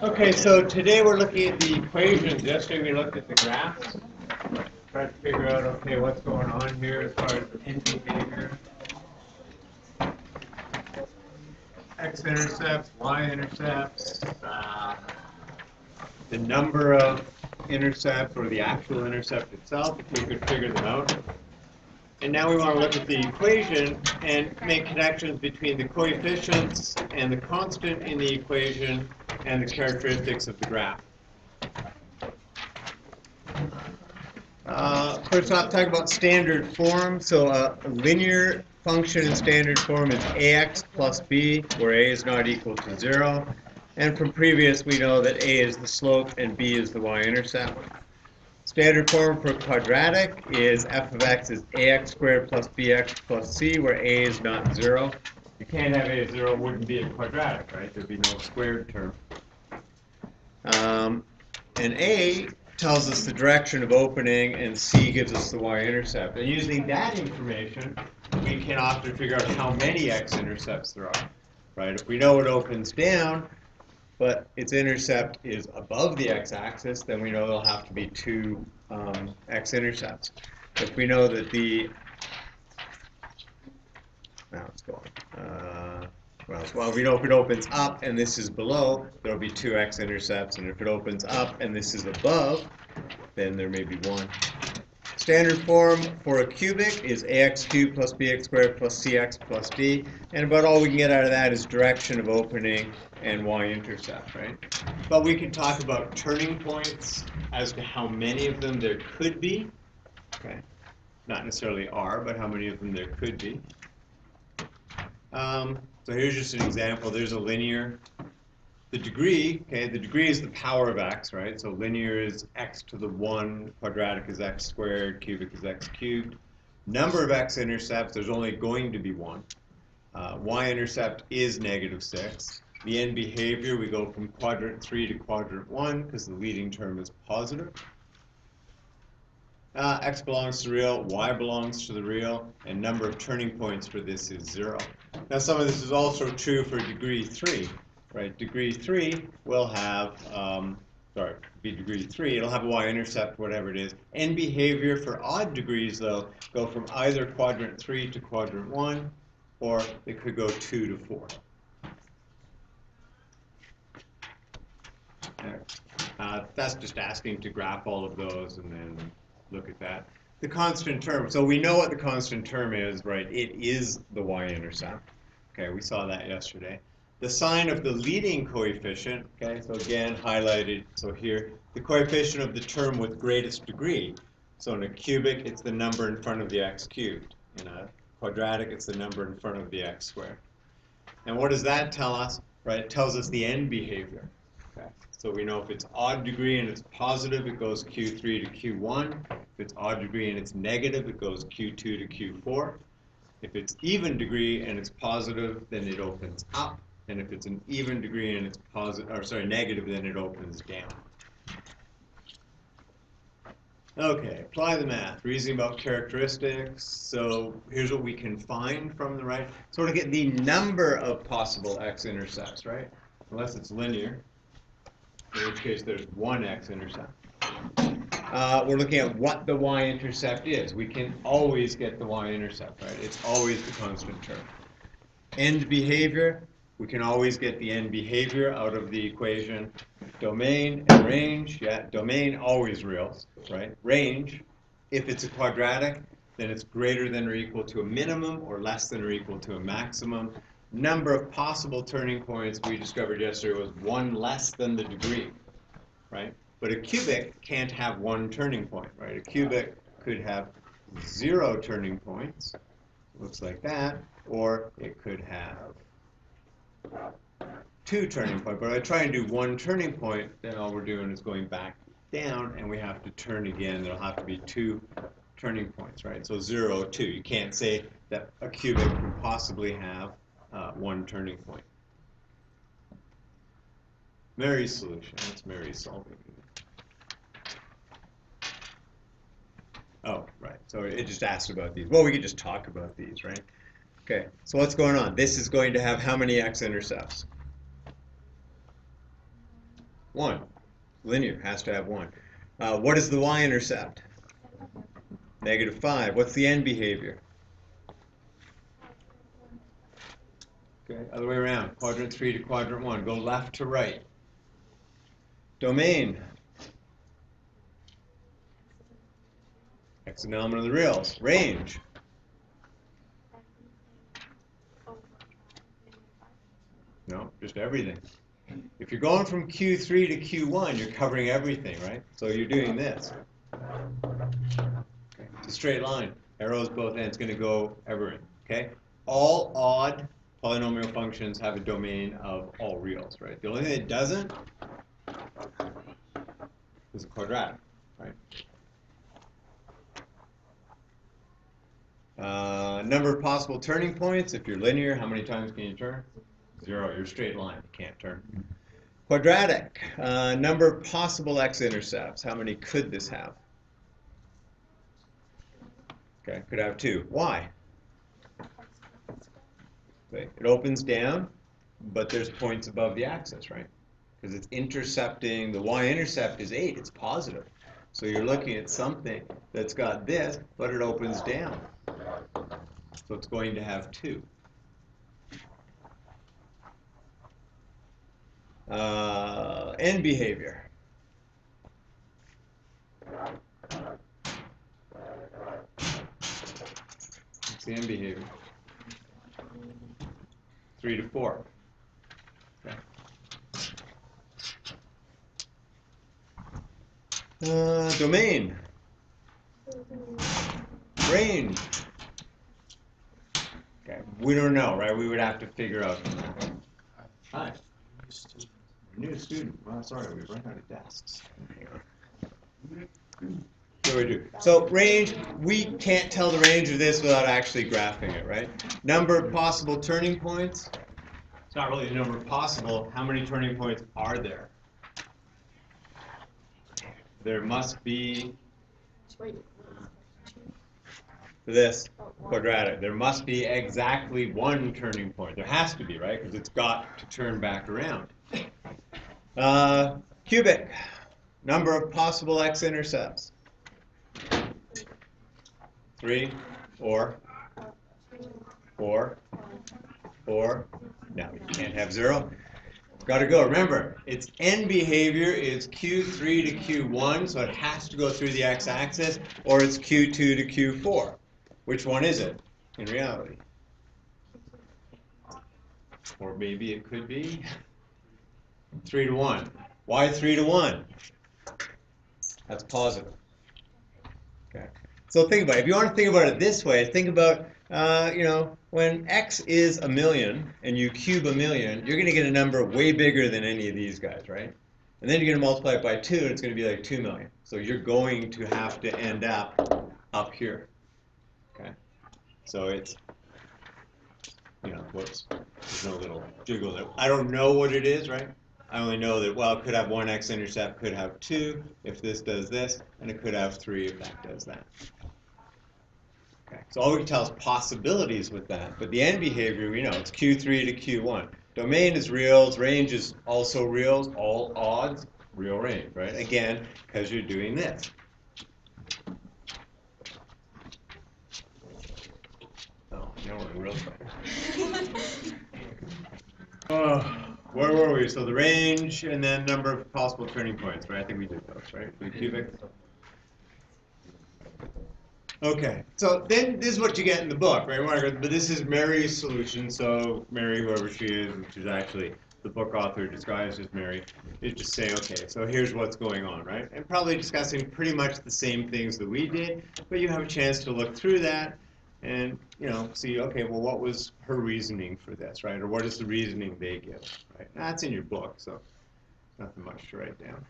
Okay, so today we're looking at the equations. Yesterday we looked at the graphs. Trying to figure out, okay, what's going on here as far as end behavior. X-intercepts, Y-intercepts, the number of intercepts or the actual intercept itself, if we could figure them out. And now we want to look at the equation and make connections between the coefficients and the constant in the equation and the characteristics of the graph. First off, talk about standard form. So a linear function in standard form is ax plus b, where a is not equal to 0. And from previous, we know that a is the slope and b is the y-intercept. Standard form for quadratic is f of x is ax squared plus bx plus c, where a is not 0. You can't have a 0, it wouldn't be a quadratic, right? There'd be no squared term. And a tells us the direction of opening, and c gives us the y-intercept. And using that information, we can often figure out how many x-intercepts there are, right? If we know it opens down, but its intercept is above the x-axis, then we know there'll have to be 2 x-intercepts. If we know that the well, we know if it opens up and this is below, there'll be 2 x-intercepts, and if it opens up and this is above, then there may be 1. Standard form for a cubic is ax cubed plus bx squared plus cx plus d, and about all we can get out of that is direction of opening and y-intercept, right? But we can talk about turning points as to how many of them there could be, okay? Not necessarily are, but how many of them there could be. So here's just an example. There's a linear. The degree, okay, the degree is the power of x, right? So linear is x to the 1, quadratic is x squared, cubic is x cubed. Number of x-intercepts, there's only going to be 1. Y-intercept is -6. The end behavior, we go from quadrant 3 to quadrant 1 because the leading term is positive. X belongs to the real, y belongs to the real, and number of turning points for this is 0. Now some of this is also true for degree 3, right? Degree 3 will have, degree 3, it'll have a y-intercept, whatever it is. End behavior for odd degrees, though, go from either quadrant 3 to quadrant 1, or it could go 2 to 4. That's just asking to graph all of those and then look at that. The constant term. So we know what the constant term is, right? It is the y-intercept. Okay, we saw that yesterday. The sign of the leading coefficient, okay, so again highlighted. So here, the coefficient of the term with greatest degree. So in a cubic, it's the number in front of the x cubed. In a quadratic, it's the number in front of the x squared. And what does that tell us? Right, it tells us the end behavior. Okay. So we know if it's odd degree and it's positive, it goes Q3 to Q1. If it's odd degree and it's negative, it goes Q2 to Q4. If it's even degree and it's positive, then it opens up. And if it's an even degree and it's negative, then it opens down. Okay, apply the math. Reasoning about characteristics. So here's what we can find from the right. So to get the number of possible x-intercepts, right? Unless it's linear, in which case there's 1 x-intercept. We're looking at what the y-intercept is. We can always get the y-intercept, right? It's always the constant term. End behavior, we can always get the end behavior out of the equation. Domain and range, yeah, domain always reals, right? Range, if it's a quadratic, then it's greater than or equal to a minimum or less than or equal to a maximum. Number of possible turning points we discovered yesterday was 1 less than the degree, right? But a cubic can't have 1 turning point, right? A cubic could have 0 turning points, looks like that, or it could have 2 turning points. But if I try and do 1 turning point, then all we're doing is going back down, and we have to turn again. There'll have to be 2 turning points, right? So 0, 2. You can't say that a cubic could possibly have 1 turning point. Mary's solution. That's Mary's solving. Oh, right. So it just asked about these. Well, we could just talk about these, right? Okay. So what's going on? This is going to have how many x-intercepts? 1. Linear, has to have 1. What is the y-intercept? -5. What's the end behavior? Okay, other way around. Quadrant 3 to quadrant 1. Go left to right. Domain. X-phenomenon of the reals. Range. No, just everything. If you're going from Q3 to Q1, you're covering everything, right? So you're doing this. Okay. It's a straight line. Arrows both ends, going to go everywhere. Okay? All odd polynomial functions have a domain of all reals, right? The only thing it doesn't is a quadratic, right? Number of possible turning points. If you're linear, how many times can you turn? 0. You're a straight line. You can't turn. Quadratic. Number of possible x-intercepts. How many could this have? Okay, could have 2. Why? Okay. It opens down, but there's points above the axis, right? Because it's intercepting, the y-intercept is 8. It's positive. So you're looking at something that's got this, but it opens down. So it's going to have 2. End behavior. What's the end behavior? 3 to 4. Okay. Domain. Range. Okay, we don't know, right? We would have to figure out from that. Hi. New student. Well, sorry, we run out of desks. So we do. So range, we can't tell the range of this without actually graphing it, right? Number of possible turning points. It's not really the number of possible. How many turning points are there? There must be this quadratic. There must be exactly 1 turning point. There has to be, right? Because it's got to turn back around. Cubic. Number of possible x-intercepts. 3, 4, 4, 4. No, you can't have 0. Got to go. Remember, its end behavior is Q3 to Q1, so it has to go through the x-axis, or it's Q2 to Q4. Which one is it in reality? Or maybe it could be 3 to 1. Why 3 to 1? That's positive. Okay. So think about it. If you want to think about it this way, think about, when x is 1,000,000 and you cube 1,000,000, you're going to get a number way bigger than any of these guys, right? And then you're going to multiply it by 2, and it's going to be like 2,000,000. So you're going to have to end up here. Okay. So it's, whoops, there's no little jiggle there. I don't know what it is, right? I only know that, well, it could have 1 x-intercept, could have 2 if this does this, and it could have 3 if that does that. Okay. So all we can tell is possibilities with that, but the end behavior, we know, it's Q3 to Q1. Domain is reals, range is also reals, all odds, real range, right? Again, because you're doing this. Oh, now we're in real trouble. Where were we? So the range and then number of possible turning points, right? I think we did those, right? For the cubic. Okay, so then this is what you get in the book, right? But this is Mary's solution. So Mary, whoever she is, which is actually the book author disguised as Mary, is just saying, okay, so here's what's going on, right? And probably discussing pretty much the same things that we did, but you have a chance to look through that and, see, okay, well, what was her reasoning for this, right? Or what is the reasoning they give, right? That's in your book, so nothing much to write down.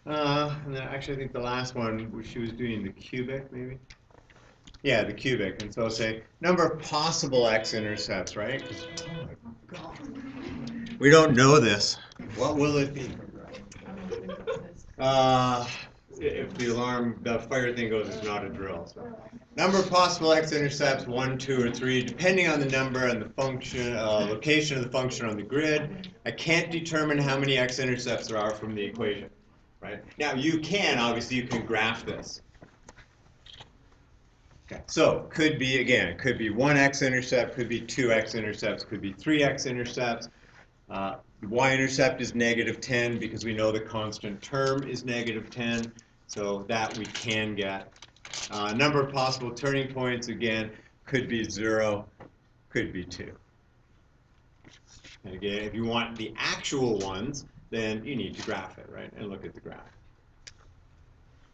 And then actually, I think the last one, she was doing the cubic, maybe? Yeah, the cubic. And so say, number of possible x-intercepts, right? Oh my God. We don't know this. What will it be? if the alarm, the fire thing goes, it's not a drill. So. Number of possible x-intercepts, 1, 2, or 3, depending on the number and the function, location of the function on the grid. I can't determine how many x-intercepts there are from the equation, right? Now you can, obviously, you can graph this. Okay, so could be, again, it could be 1 x-intercept, could be 2 x-intercepts, could be 3 x-intercepts. The y-intercept is -10 because we know the constant term is -10, so that we can get. Number of possible turning points, again, could be 0, could be 2. And again, if you want the actual ones, then you need to graph it, right, and look at the graph.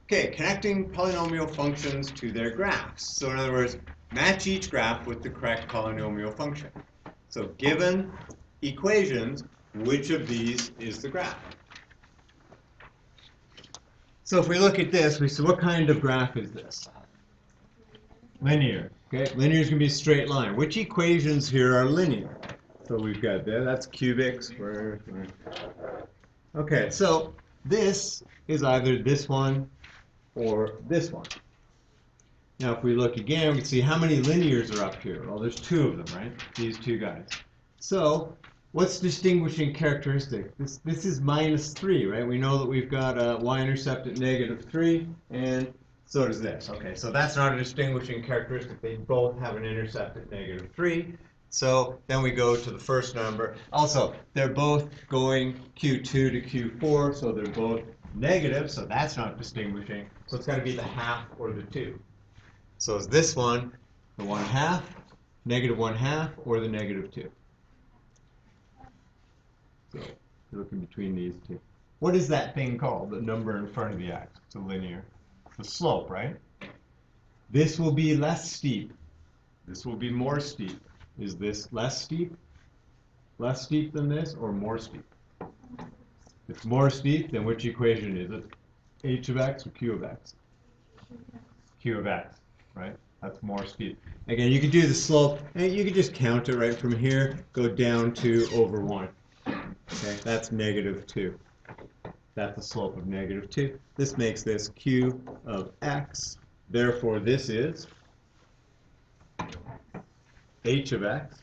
Okay, connecting polynomial functions to their graphs. So in other words, match each graph with the correct polynomial function. So given equations, which of these is the graph? So if we look at this, we say, what kind of graph is this? Linear. Okay, linear is going to be a straight line. Which equations here are linear? So we've got there, that's cubics. Okay, so this is either this one or this one. Now if we look again, we can see how many linears are up here. Well, there's 2 of them, right? These 2 guys. So what's distinguishing characteristic? This is -3, right? We know that we've got a y-intercept at -3, and so does this. Okay, so that's not a distinguishing characteristic. They both have an intercept at -3. So then we go to the first number. Also, they're both going Q2 to Q4, so they're both negative, so that's not distinguishing. So it's got to be the half or the 2. So is this one the 1/2, -1/2, or the -2? So you're looking between these 2. What is that thing called, the number in front of the x? It's a linear. The slope, right? This will be less steep. This will be more steep. Is this less steep? Less steep than this, or more steep? If it's more steep, then which equation is it? H of x or q of x? Q of x, right? That's more steep. Again, you could do the slope, and you could just count it right from here, go down to over 1. Okay, that's -2. That's the slope of -2. This makes this q of x. Therefore, this is h of x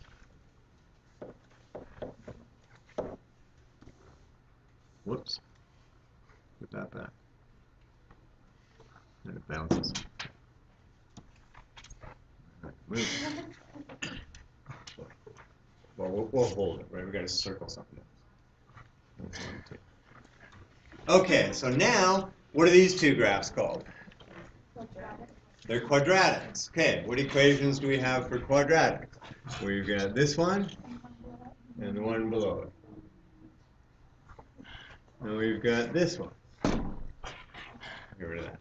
whoops, put that back. And it bounces. Well, we'll hold it, right? We've got to circle something else. Okay, so now, what are these 2 graphs called? Quadratics. They're quadratics. Okay, what equations do we have for quadratics? We've got this one and the one below it. And we've got this one. Get rid of that.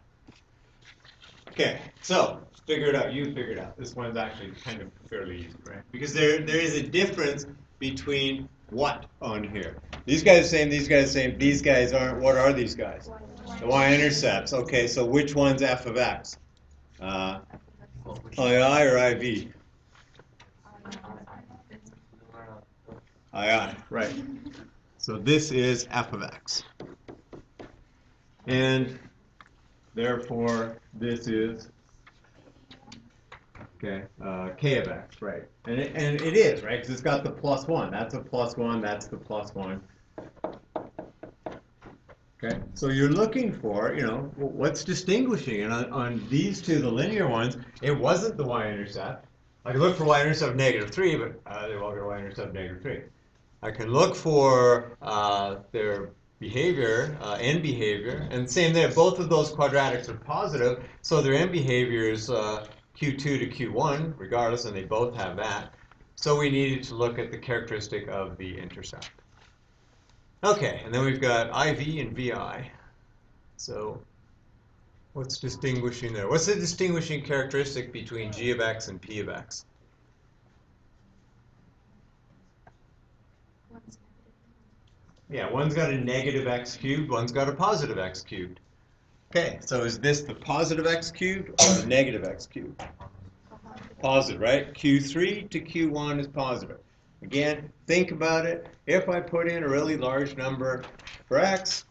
Okay, so figure it out. You figure it out. This one's actually kind of fairly easy, right? Because there is a difference between what on here. These guys are the same, these guys are the same, these guys aren't. What are these guys? The y-intercepts. Okay, so which one's f of x? II or IV? II, right. So this is f of x. And therefore, this is k of x, right? And it is, right? Because it's got the +1. That's a +1. That's the +1. Okay, so you're looking for, what's distinguishing. And on these 2, the linear ones, it wasn't the y-intercept. I can look for y-intercept of -3, but they've all got y-intercept of -3. I can look for their behavior, end behavior, and same there. Both of those quadratics are positive, so their end behavior is Q2 to Q1, regardless, and they both have that. So we needed to look at the characteristic of the intercept. Okay, and then we've got IV and VI. So what's distinguishing there? What's the distinguishing characteristic between G of x and P of x? Yeah, one's got a negative x cubed, one's got a positive x cubed. Okay, so is this the positive x cubed or the negative x cubed? Positive, right? Q3 to Q1 is positive. Again, think about it. If I put in a really large number for x,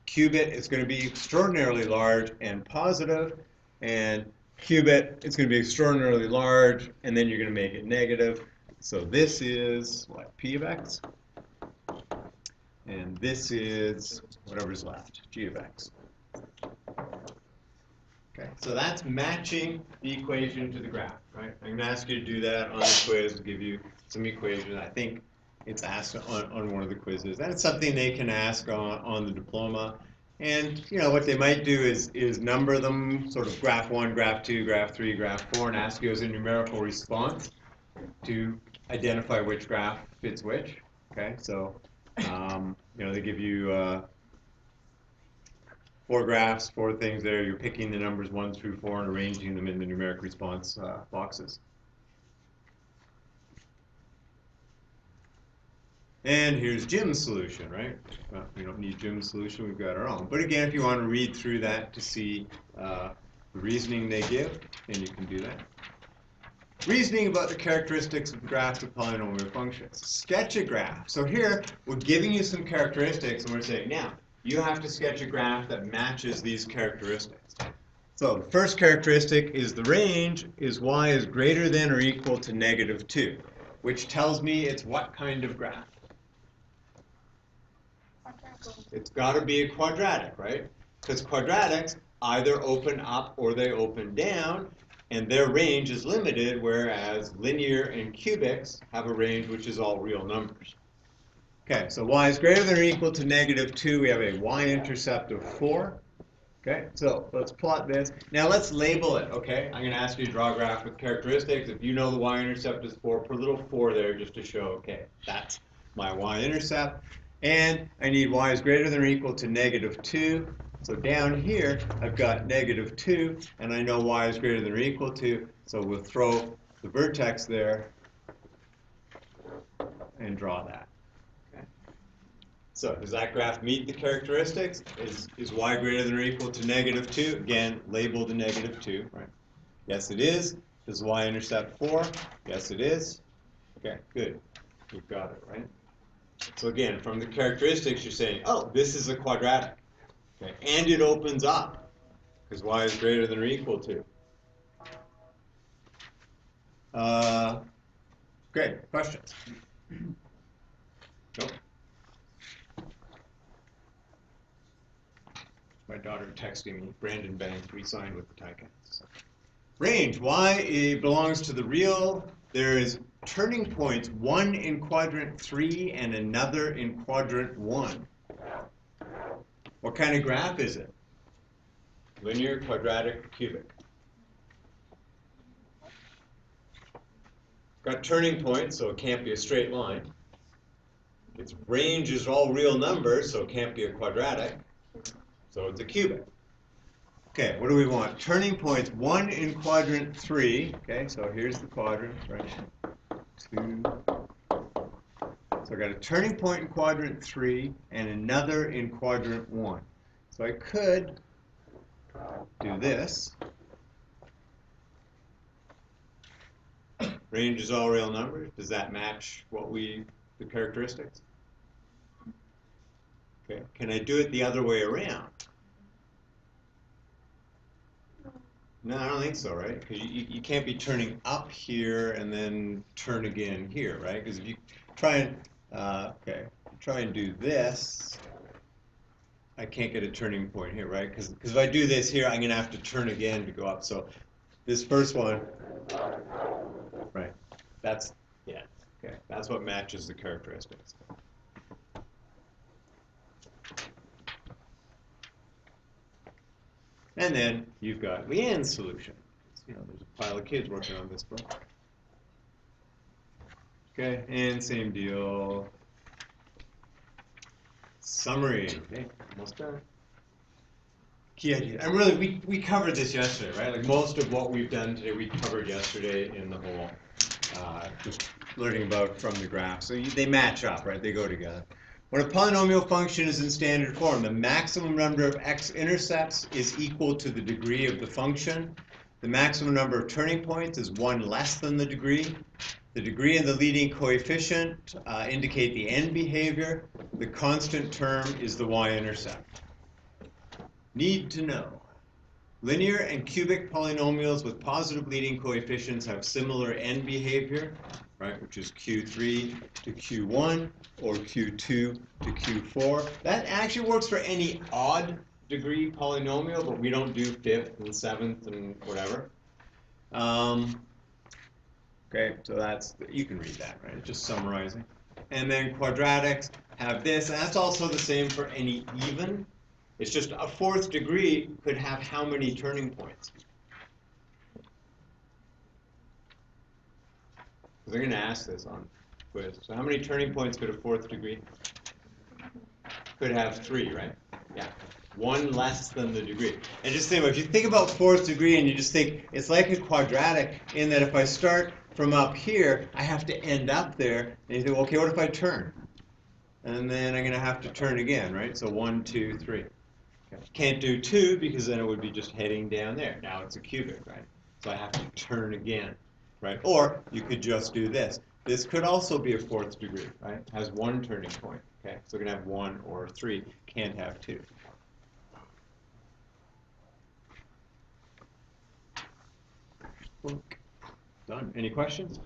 Qubit is going to be extraordinarily large and positive, and qubit is going to be extraordinarily large, and then you're going to make it negative. So this is what, P of x, and this is whatever's left, G of x. Okay, so that's matching the equation to the graph, right? I'm going to ask you to do that on the quiz, to give you some equations. I think it's asked on one of the quizzes. And it's something they can ask on the diploma. And, you know, what they might do is number them, sort of graph 1, graph 2, graph 3, graph 4, and ask you as a numerical response to identify which graph fits which. Okay, so, you know, they give you 4 graphs, 4 things there. You're picking the numbers 1 through 4 and arranging them in the numeric response boxes. And here's Jim's solution, right? Well, we don't need Jim's solution, we've got our own. But again, if you want to read through that to see the reasoning they give, then you can do that. Reasoning about the characteristics of graphs of polynomial functions. Sketch a graph. So here, we're giving you some characteristics, and we're saying, now, you have to sketch a graph that matches these characteristics. So the first characteristic is the range is y is greater than or equal to -2, which tells me it's what kind of graph? It's got to be a quadratic, right? Because quadratics either open up or they open down, and their range is limited, whereas linear and cubics have a range which is all real numbers. Okay, so y is greater than or equal to -2. We have a y-intercept of 4. Okay, so let's plot this. Now let's label it, okay? I'm going to ask you to draw a graph with characteristics. If you know the y-intercept is 4, put a little 4 there just to show, okay, that's my y-intercept. And I need y is greater than or equal to -2. So down here, I've got -2, and I know y is greater than or equal to, so we'll throw the vertex there and draw that. So does that graph meet the characteristics? Is y greater than or equal to -2? Again, label the -2, right? Yes, it is. Does y-intercept 4? Yes, it is. Okay, good. We've got it, right? So again, from the characteristics, you're saying, oh, this is a quadratic. Okay, and it opens up, because y is greater than or equal to. Great. Questions? Nope. My daughter texting me, Brandon Banks re-signed with the Ticats. So. Range, y belongs to the real. There is turning points, one in quadrant 3 and another in quadrant 1. What kind of graph is it? Linear, quadratic, cubic? Got turning points, so it can't be a straight line. Its range is all real numbers, so it can't be a quadratic. So it's a cubic. Okay, what do we want? Turning points, 1 in quadrant 3. Okay, so here's the quadrant, right? 2. So I got a turning point in quadrant 3 and another in quadrant 1. So I could do this. Range is all real numbers. Does that match what the characteristics? Okay, can I do it the other way around? No, I don't think so, right? Because you can't be turning up here and then turn again here, right? Because if you try and try and do this, I can't get a turning point here, right? Because if I do this here, I'm going to have to turn again to go up. So this first one, right? That's that's what matches the characteristics. And then you've got Leanne's solution. You know, there's a pile of kids working on this book. Okay, and same deal. Summary. Okay, almost done. Key idea. And really, we covered this yesterday, right? Like most of what we've done today, we covered yesterday in the whole just learning about from the graph. So they match up, right? They go together. When a polynomial function is in standard form, the maximum number of x-intercepts is equal to the degree of the function. The maximum number of turning points is 1 less than the degree. The degree and the leading coefficient indicate the end behavior. The constant term is the y-intercept. Need to know. Linear and cubic polynomials with positive leading coefficients have similar end behavior, right, which is Q3 to Q1 or Q2 to Q4. That actually works for any odd degree polynomial, but we don't do fifth and seventh and whatever. Okay, so you can read that, right? Just summarizing. And then quadratics have this, and that's also the same for any even. It's just a fourth degree could have how many turning points? They're going to ask this on quiz. So how many turning points could a fourth degree? Could have 3, right? Yeah. 1 less than the degree. And just think, if you think about fourth degree and you just think, it's like a quadratic in that if I start from up here, I have to end up there. And you think, well, okay, what if I turn? And then I'm going to have to turn again, right? So 1, 2, 3. Okay. Can't do 2 because then it would be just heading down there. Now it's a cubic, right? So I have to turn again, right? Or you could just do this. This could also be a fourth degree, right? Has 1 turning point, okay? So we're going to have 1 or 3. Can't have 2. Done. Any questions?